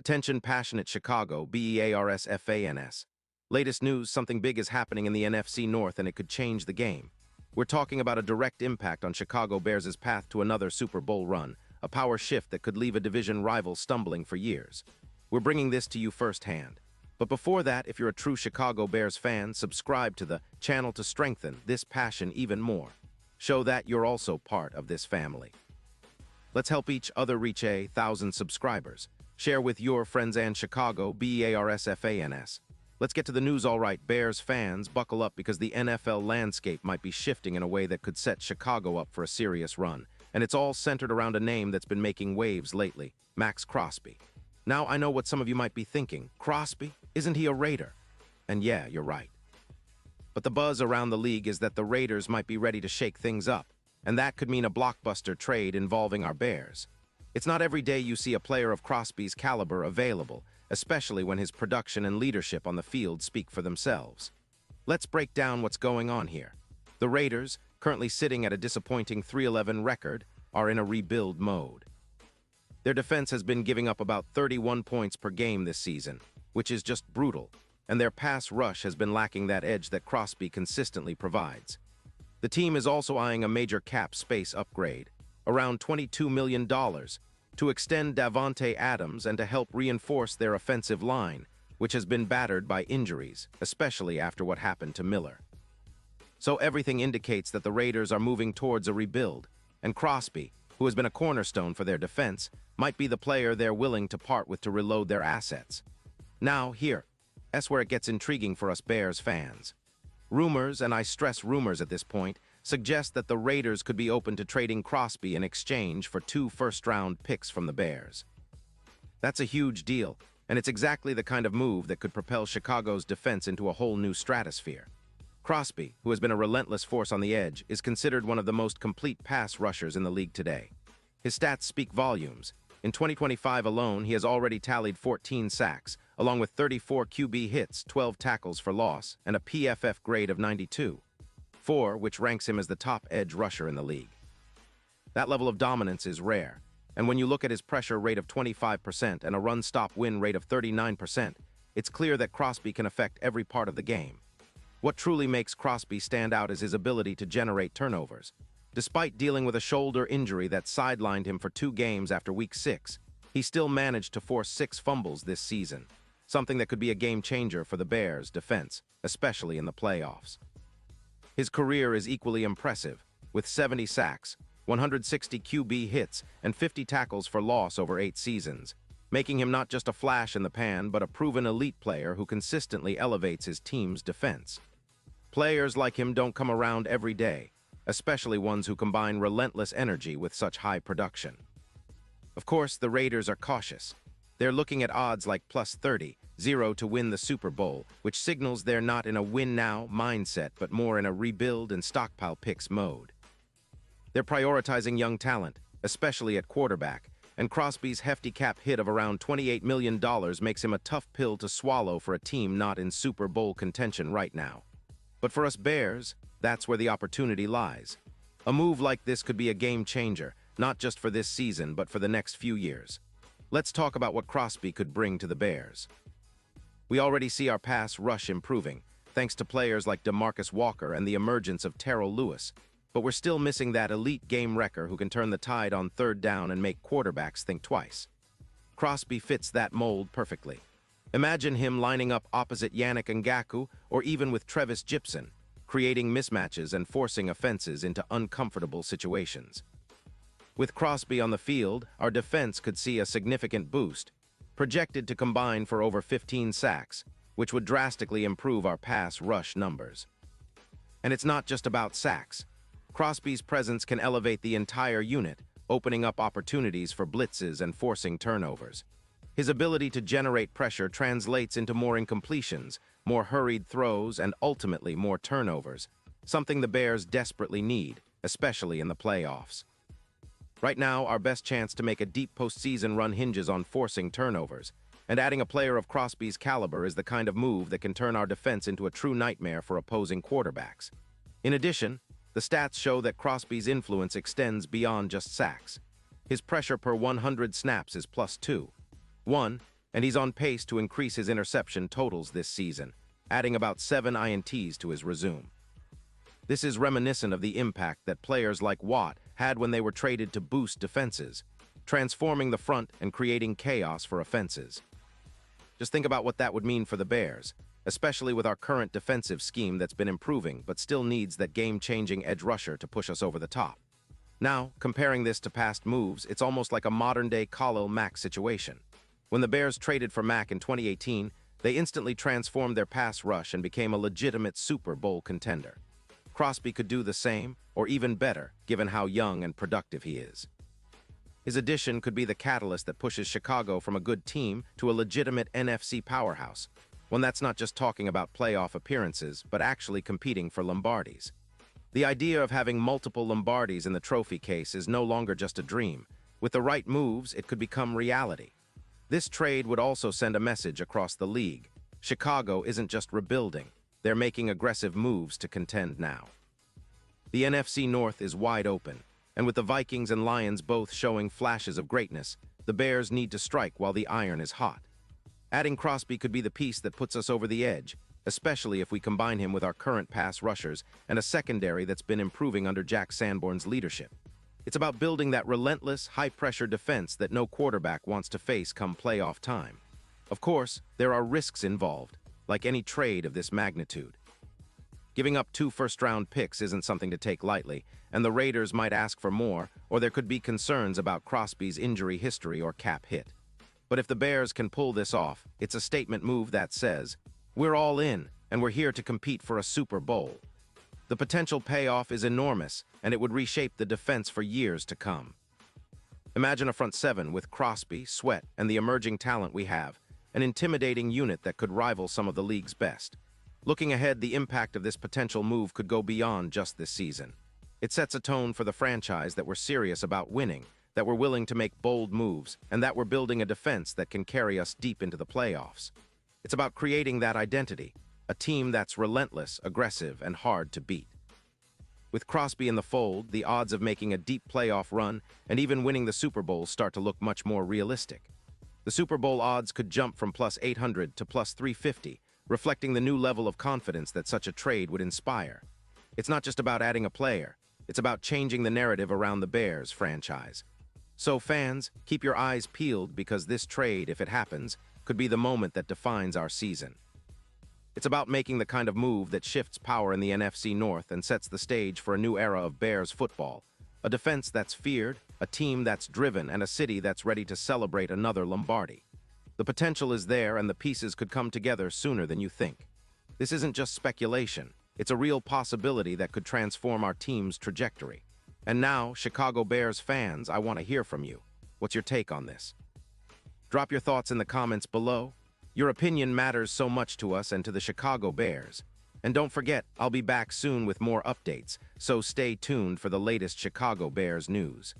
Attention passionate Chicago, Bears fans. Latest news, something big is happening in the NFC North and it could change the game. We're talking about a direct impact on Chicago Bears' path to another Super Bowl run, a power shift that could leave a division rival stumbling for years. We're bringing this to you firsthand. But before that, if you're a true Chicago Bears fan, subscribe to the channel to strengthen this passion even more. Show that you're also part of this family. Let's help each other reach 1,000 subscribers. Share with your friends and Chicago, Bears fans. Let's get to the news. All right, Bears fans, buckle up because the NFL landscape might be shifting in a way that could set Chicago up for a serious run. And it's all centered around a name that's been making waves lately, Max Crosby. Now, I know what some of you might be thinking. Crosby? Isn't he a Raider? And yeah, you're right. But the buzz around the league is that the Raiders might be ready to shake things up, and that could mean a blockbuster trade involving our Bears. It's not every day you see a player of Crosby's caliber available, especially when his production and leadership on the field speak for themselves. Let's break down what's going on here. The Raiders, currently sitting at a disappointing 3-11 record, are in a rebuild mode. Their defense has been giving up about 31 points per game this season, which is just brutal, and their pass rush has been lacking that edge that Crosby consistently provides. The team is also eyeing a major cap space upgrade, around $22 million, to extend Davante Adams and to help reinforce their offensive line, which has been battered by injuries, especially after what happened to Miller. So everything indicates that the Raiders are moving towards a rebuild, and Crosby, who has been a cornerstone for their defense, might be the player they're willing to part with to reload their assets. Now, that's where it gets intriguing for us Bears fans. Rumors, and I stress rumors at this point, suggest that the Raiders could be open to trading Crosby in exchange for 2 first-round picks from the Bears. That's a huge deal, and it's exactly the kind of move that could propel Chicago's defense into a whole new stratosphere. Crosby, who has been a relentless force on the edge, is considered one of the most complete pass rushers in the league today. His stats speak volumes. In 2025 alone, he has already tallied 14 sacks, along with 34 QB hits, 12 tackles for loss, and a PFF grade of 92. Which ranks him as the top edge rusher in the league. That level of dominance is rare, and when you look at his pressure rate of 25% and a run-stop win rate of 39%, it's clear that Crosby can affect every part of the game. What truly makes Crosby stand out is his ability to generate turnovers. Despite dealing with a shoulder injury that sidelined him for 2 games after Week 6, he still managed to force 6 fumbles this season, something that could be a game-changer for the Bears' defense, especially in the playoffs. His career is equally impressive, with 70 sacks, 160 QB hits, and 50 tackles for loss over 8 seasons, making him not just a flash in the pan, but a proven elite player who consistently elevates his team's defense. Players like him don't come around every day, especially ones who combine relentless energy with such high production. Of course, the Raiders are cautious. They're looking at odds like plus 30, 0 to win the Super Bowl, which signals they're not in a win-now mindset, but more in a rebuild and stockpile picks mode. They're prioritizing young talent, especially at quarterback, and Crosby's hefty cap hit of around $28 million makes him a tough pill to swallow for a team not in Super Bowl contention right now. But for us Bears, that's where the opportunity lies. A move like this could be a game changer, not just for this season, but for the next few years. Let's talk about what Crosby could bring to the Bears. We already see our pass rush improving, thanks to players like DeMarcus Walker and the emergence of Terrell Lewis, but we're still missing that elite game wrecker who can turn the tide on 3rd down and make quarterbacks think twice. Crosby fits that mold perfectly. Imagine him lining up opposite Yannick Ngakoue or even with Trevis Gipson, creating mismatches and forcing offenses into uncomfortable situations. With Crosby on the field, our defense could see a significant boost, projected to combine for over 15 sacks, which would drastically improve our pass rush numbers. And it's not just about sacks. Crosby's presence can elevate the entire unit, opening up opportunities for blitzes and forcing turnovers. His ability to generate pressure translates into more incompletions, more hurried throws, and ultimately more turnovers, something the Bears desperately need, especially in the playoffs. Right now, our best chance to make a deep postseason run hinges on forcing turnovers, and adding a player of Crosby's caliber is the kind of move that can turn our defense into a true nightmare for opposing quarterbacks. In addition, the stats show that Crosby's influence extends beyond just sacks. His pressure per 100 snaps is +2. and he's on pace to increase his interception totals this season, adding about 7 INTs to his resume. This is reminiscent of the impact that players like Watt had when they were traded to boost defenses, transforming the front and creating chaos for offenses. Just think about what that would mean for the Bears, especially with our current defensive scheme that's been improving but still needs that game-changing edge rusher to push us over the top. Now, comparing this to past moves, it's almost like a modern-day Khalil Mack situation. When the Bears traded for Mack in 2018, they instantly transformed their pass rush and became a legitimate Super Bowl contender. Crosby could do the same, or even better, given how young and productive he is. His addition could be the catalyst that pushes Chicago from a good team to a legitimate NFC powerhouse, one that's not just talking about playoff appearances, but actually competing for Lombardis. The idea of having multiple Lombardis in the trophy case is no longer just a dream. With the right moves, it could become reality. This trade would also send a message across the league. Chicago isn't just rebuilding, they're making aggressive moves to contend now. The NFC North is wide open, and with the Vikings and Lions both showing flashes of greatness, the Bears need to strike while the iron is hot. Adding Crosby could be the piece that puts us over the edge, especially if we combine him with our current pass rushers and a secondary that's been improving under Jack Sanborn's leadership. It's about building that relentless, high-pressure defense that no quarterback wants to face come playoff time. Of course, there are risks involved, like any trade of this magnitude. Giving up 2 first-round picks isn't something to take lightly, and the Raiders might ask for more, or there could be concerns about Crosby's injury history or cap hit. But if the Bears can pull this off, it's a statement move that says, "We're all in, and we're here to compete for a Super Bowl." The potential payoff is enormous, and it would reshape the defense for years to come. Imagine a front seven with Crosby, Sweat, and the emerging talent we have, an intimidating unit that could rival some of the league's best. Looking ahead, the impact of this potential move could go beyond just this season. It sets a tone for the franchise that we're serious about winning, that we're willing to make bold moves, and that we're building a defense that can carry us deep into the playoffs. It's about creating that identity, a team that's relentless, aggressive, and hard to beat. With Crosby in the fold, the odds of making a deep playoff run and even winning the Super Bowl start to look much more realistic. The Super Bowl odds could jump from +800 to +350, reflecting the new level of confidence that such a trade would inspire. It's not just about adding a player, it's about changing the narrative around the Bears franchise. So fans, keep your eyes peeled because this trade, if it happens, could be the moment that defines our season. It's about making the kind of move that shifts power in the NFC North and sets the stage for a new era of Bears football. A defense that's feared, a team that's driven, and a city that's ready to celebrate another Lombardi. The potential is there, and the pieces could come together sooner than you think. This isn't just speculation. It's a real possibility that could transform our team's trajectory. And now, Chicago Bears fans, I want to hear from you. What's your take on this? Drop your thoughts in the comments below. Your opinion matters so much to us and to the Chicago Bears. And don't forget, I'll be back soon with more updates, so stay tuned for the latest Chicago Bears news.